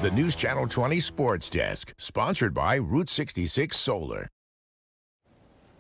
The News Channel 20 Sports Desk, sponsored by Route 66 Solar.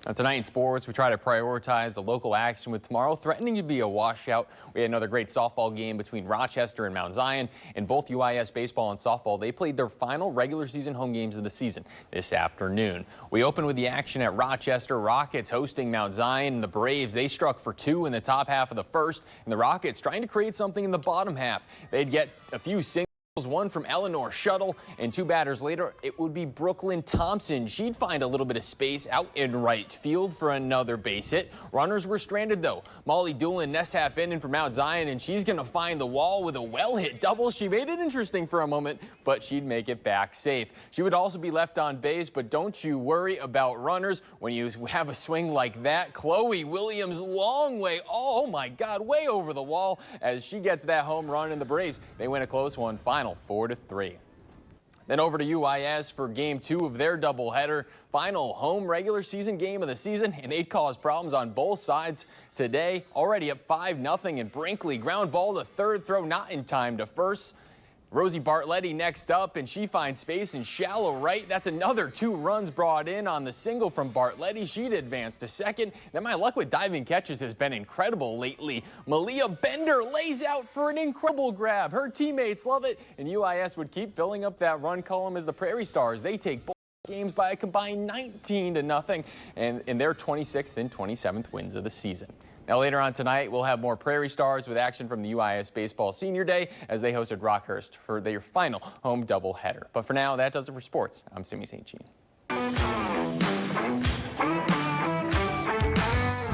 Now, tonight in sports, we try to prioritize the local action with tomorrow threatening to be a washout. We had another great softball game between Rochester and Mount Zion. In both UIS baseball and softball, they played their final regular season home games of the season this afternoon. We open with the action at Rochester. Rockets hosting Mount Zion, and the Braves, they struck for two in the top half of the first, and the Rockets trying to create something in the bottom half. They'd get a few singles. One from Eleanor Shuttle, and two batters later, it would be Brooklyn Thompson. She'd find a little bit of space out in right field for another base hit. Runners were stranded, though. Molly Doolin next half inning for Mount Zion, and she's going to find the wall with a well-hit double. She made it interesting for a moment, but she'd make it back safe. She would also be left on base, but don't you worry about runners. When you have a swing like that, Chloe Williams, long way, oh my God, way over the wall as she gets that home run, and the Braves, they win a close one, final 4-3. Then over to UIS for game 2 of their doubleheader, final home regular season game of the season, and they'd cause problems on both sides today. Already up 5-0, and Brinkley ground ball to third, throw not in time to first. Rosie Bartletti next up, and she finds space in shallow right. That's another 2 runs brought in on the single from Bartletti. She'd advance to second. Then my luck with diving catches has been incredible lately. Malia Bender lays out for an incredible grab. Her teammates love it, and UIS would keep filling up that run column as the Prairie Stars, they take both games by a combined 19-0, and in their 26th and 27th wins of the season. Now later on tonight, we'll have more Prairie Stars with action from the UIS Baseball Senior Day as they hosted Rockhurst for their final home doubleheader. But for now, that does it for sports. I'm Simi St. Jean.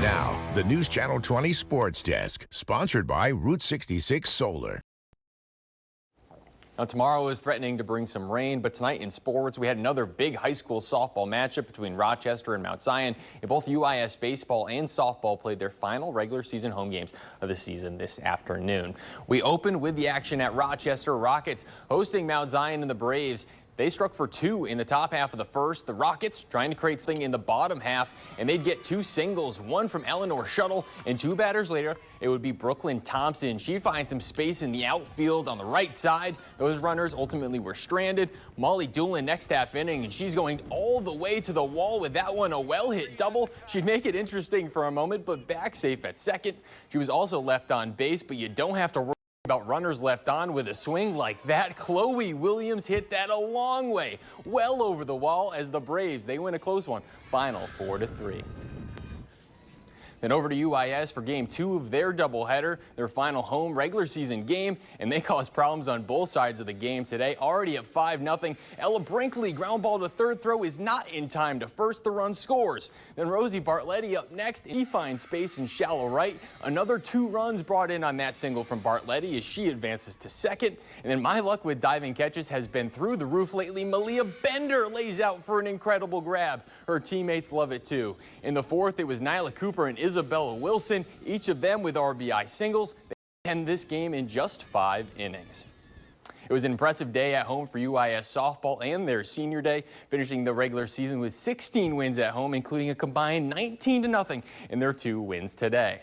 Now, the News Channel 20 Sports Desk, sponsored by Route 66 Solar. Now, tomorrow is threatening to bring some rain, but tonight in sports, we had another big high school softball matchup between Rochester and Mount Zion. And both UIS baseball and softball played their final regular season home games of the season this afternoon. We opened with the action at Rochester. Rockets hosting Mount Zion and the Braves. They struck for 2 in the top half of the first. The Rockets trying to create something in the bottom half, and they'd get 2 singles, one from Eleanor Shuttle, and 2 batters later, it would be Brooklyn Thompson. She'd find some space in the outfield on the right side. Those runners ultimately were stranded. Molly Doolin next half inning, and she's going all the way to the wall with that one, a well-hit double. She'd make it interesting for a moment, but back safe at second. She was also left on base, but you don't have to worry about runners left on with a swing like that. Chloe Williams hit that a long way, well over the wall as the Braves, they win a close one, final 4-3. Then over to UIS for game 2 of their doubleheader, their final home regular season game, and they caused problems on both sides of the game today. Already at 5-0. Ella Brinkley ground ball to third, throw is not in time to first, the run scores. Then Rosie Bartletti up next. She finds space in shallow right. Another 2 runs brought in on that single from Bartletti as she advances to second. And then my luck with diving catches has been through the roof lately. Malia Bender lays out for an incredible grab. Her teammates love it too. In the fourth, it was Nyla Cooper and Isabella Wilson, each of them with RBI singles. They end this game in just 5 innings. It was an impressive day at home for UIS softball and their senior day, finishing the regular season with 16 wins at home, including a combined 19-0 in their 2 wins today.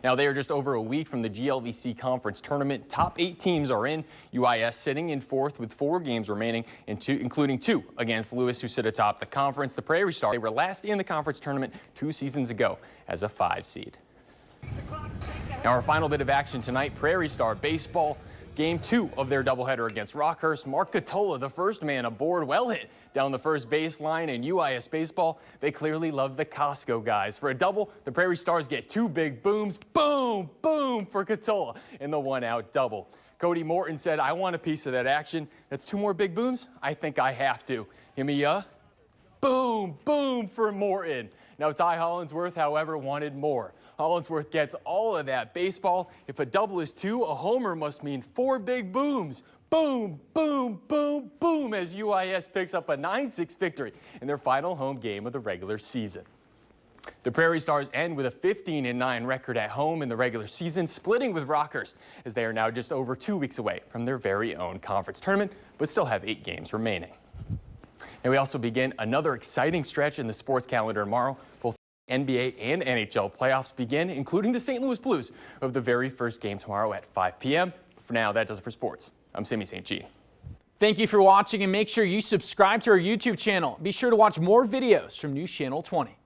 Now, they are just over a week from the GLVC Conference Tournament. Top 8 teams are in. UIS sitting in 4th with 4 games remaining, including 2 against Lewis, who sit atop the conference. The Prairie Stars, they were last in the conference tournament 2 seasons ago as a 5 seed. Now, our final bit of action tonight, Prairie Star baseball. Game 2 of their doubleheader against Rockhurst. Mark Catola, the first man aboard, well hit down the first baseline. In UIS baseball, they clearly love the Costco guys. For a double, the Prairie Stars get 2 big booms. Boom, boom for Catola in the 1-out double. Cody Morton said, I want a piece of that action. That's 2 more big booms? I think I have to. Give me a boom, boom for Morton. Now, Ty Hollinsworth, however, wanted more. Hollinsworth gets all of that baseball. If a double is 2, a homer must mean 4 big booms. Boom, boom, boom, boom, as UIS picks up a 9-6 victory in their final home game of the regular season. The Prairie Stars end with a 15-9 record at home in the regular season, splitting with Rockhurst, as they are now just over 2 weeks away from their very own conference tournament, but still have 8 games remaining. And we also begin another exciting stretch in the sports calendar tomorrow. Both NBA and NHL playoffs begin, including the St. Louis Blues, who have the very first game tomorrow at 5 p.m. For now, that does it for sports. I'm Sammy St. G. Thank you for watching, and make sure you subscribe to our YouTube channel. Be sure to watch more videos from News Channel 20.